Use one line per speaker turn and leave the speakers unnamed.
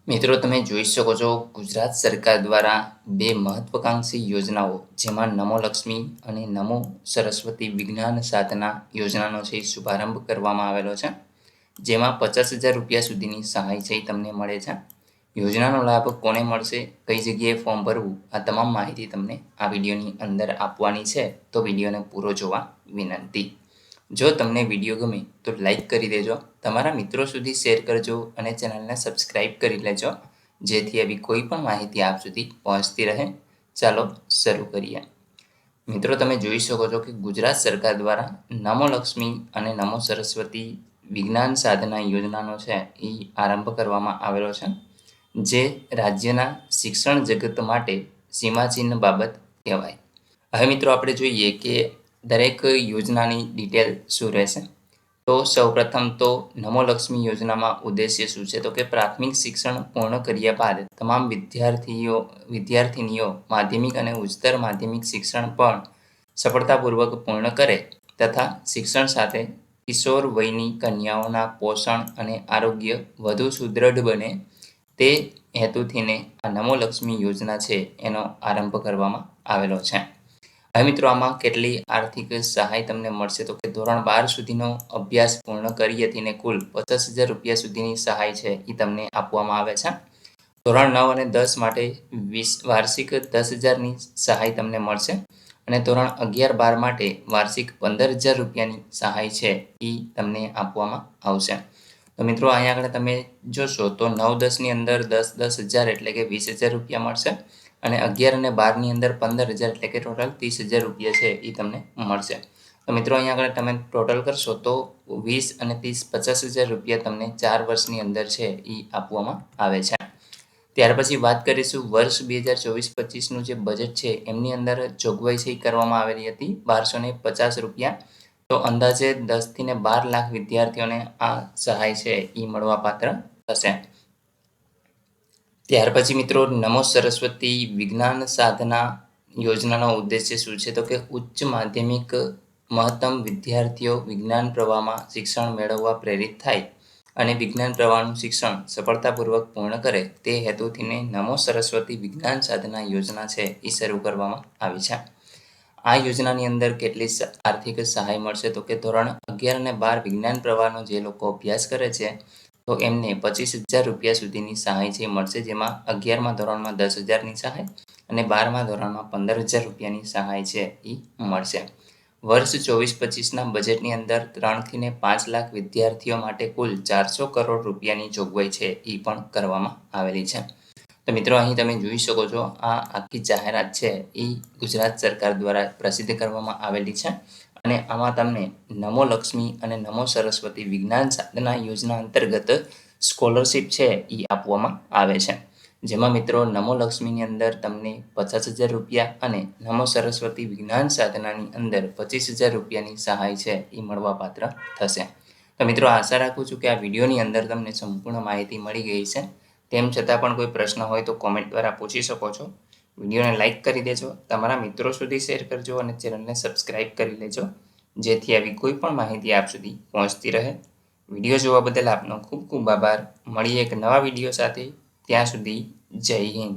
મિત્રો તમે જોઈ શકો છો ગુજરાત સરકાર દ્વારા બે મહત્વાકાંક્ષી યોજનાઓ જેમાં નમો લક્ષ્મી અને નમો સરસ્વતી વિજ્ઞાન સાધના યોજનાનો છે શુભારંભ કરવામાં આવેલો છે, જેમાં 50,000 રૂપિયા સુધીની સહાય છે તમને મળે છે। યોજનાનો લાભ કોને મળશે, કઈ જગ્યાએ ફોર્મ ભરવું, આ તમામ માહિતી તમને આ વિડીયોની અંદર આપવાની છે, તો વિડીયોને પૂરો જોવા વિનંતી। જો તમને વિડીયો ગમે તો લાઈક કરી દેજો, તમારા મિત્રો સુધી શેર કરજો અને ચેનલને સબસ્ક્રાઇબ કરી લેજો, જેથી આવી કોઈ પણ માહિતી આપ સુધી પહોંચતી રહે। ચાલો શરૂ કરીએ। મિત્રો તમે જોઈ શકો છો કે ગુજરાત સરકાર દ્વારા નમો લક્ષ્મી અને નમો સરસ્વતી વિજ્ઞાન સાધના યોજનાનો છે એ આરંભ કરવામાં આવેલો છે, જે રાજ્યના શિક્ષણ જગત માટે સીમાચિહ્ન બાબત કહેવાય। હવે મિત્રો આપણે જોઈએ કે દરેક યોજનાની ડિટેલ શું રહેશે। તો સૌપ્રથમ તો નમો લક્ષ્મી યોજનામાં ઉદ્દેશ્ય શું છે, તો કે પ્રાથમિક શિક્ષણ પૂર્ણ કર્યા બાદ તમામ વિદ્યાર્થીનીઓ માધ્યમિક અને ઉચ્ચતર માધ્યમિક શિક્ષણ પણ સફળતાપૂર્વક પૂર્ણ કરે તથા શિક્ષણ સાથે કિશોર વયની કન્યાઓના પોષણ અને આરોગ્ય વધુ સુદૃઢ બને, તે હેતુથીને આ નમો લક્ષ્મી યોજના છે એનો આરંભ કરવામાં આવેલો છે। હવે મિત્રો આમાં કેટલી આર્થિક સહાય તમને મળશે, તો કે ધોરણ 12 સુધીનો અભ્યાસ પૂર્ણ કરી હતી કુલ 50,000 રૂપિયા સુધીની સહાય છે એ તમને આપવામાં આવે છે। ધોરણ 9 અને 10 માટે વાર્ષિક 10,000ની સહાય તમને મળશે અને ધોરણ 11-12 માટે વાર્ષિક 15,000 રૂપિયાની સહાય છે એ તમને આપવામાં આવશે। તો મિત્રો અહીંયા આગળ તમે જોશો તો 9-10ની અંદર 10,000 એટલે કે 20,000 રૂપિયા મળશે અને 11 અને 12 ની અંદર 15,000 એટલે કે ટોટલ 30,000 રૂપિયા છે એ તમને મળશે। તો મિત્રો અહીંયા આગળ તમે ટોટલ કરશો તો 20 અને 30 50,000 રૂપિયા તમને 4 વર્ષની અંદર છે એ આપવામાં આવે છે। ત્યાર પછી વાત કરીશું વર્ષ 2024-25નું જે બજેટ છે એમની અંદર જોગવાઈ છે કરવામાં આવેલી હતી 1,250 રૂપિયા। તો અંદાજે 10 થી 12 લાખ વિદ્યાર્થીઓને આ સહાય છે એ મળવાપાત્ર થશે। ત્યાર પછી મિત્રો નમો સરસ્વતી વિજ્ઞાન સાધના યોજનાનો ઉદ્દેશ્ય શું છે, તો કે ઉચ્ચ માધ્યમિક મહત્તમ વિદ્યાર્થીઓ વિજ્ઞાન પ્રવાહમાં શિક્ષણ મેળવવા પ્રેરિત થાય અને વિજ્ઞાન પ્રવાહનું શિક્ષણ સફળતાપૂર્વક પૂર્ણ કરે, તે હેતુથીને નમો સરસ્વતી વિજ્ઞાન સાધના યોજના છે એ શરૂ કરવામાં આવી છે। આ યોજનાની અંદર કેટલી આર્થિક સહાય મળશે, તો કે ધોરણ 11 અને 12 વિજ્ઞાન પ્રવાહનો જે લોકો અભ્યાસ કરે છે તો એમને 25,000 રૂપિયા સુધીની સહાય છે મળશે, જેમાં 11મા ધોરણમાં 10,000ની સહાય અને 12મા ધોરણમાં 15,000 રૂપિયાની સહાય છે એ મળશે। વર્ષ 24-25ના બજેટની અંદર 3 થી 5 લાખ વિદ્યાર્થીઓ માટે કુલ 400 કરોડ રૂપિયાની જોગવાઈ છે એ પણ કરવામાં આવેલી છે। તો મિત્રો અહીં તમે જોઈ શકો છો આ આખી જાહેરાત છે એ ગુજરાત સરકાર દ્વારા પ્રસિદ્ધ કરવામાં આવેલી છે અને આમાં તમને નમો લક્ષ્મી અને નમો સરસ્વતી વિજ્ઞાન સાધના યોજના અંતર્ગત સ્કોલરશિપ છે એ આપવામાં આવે છે, જેમાં મિત્રો નમો લક્ષ્મીની અંદર તમને 50,000 રૂપિયા અને નમો સરસ્વતી વિજ્ઞાન સાધનાની અંદર 25,000 રૂપિયાની સહાય છે એ મળવાપાત્ર થશે। તો મિત્રો આશા રાખું છું કે આ વિડીયોની અંદર તમને સંપૂર્ણ માહિતી મળી ગઈ છે। તેમ છતાં પણ કોઈ પ્રશ્ન હોય તો કોમેન્ટ દ્વારા પૂછી શકો છો। વિડીયોને લાઇક કરી દેજો, તમારા મિત્રો સુધી શેર કરજો અને ચેનલને સબસ્ક્રાઇબ કરી લેજો, જેથી આવી કોઈ પણ માહિતી આપ સુધી પહોંચતી રહે। વિડીયો જોવા બદલ આપનો ખૂબ ખૂબ આભાર। મળીએ એક નવા વિડીયો સાથે, ત્યાં સુધી જય હિન્દ।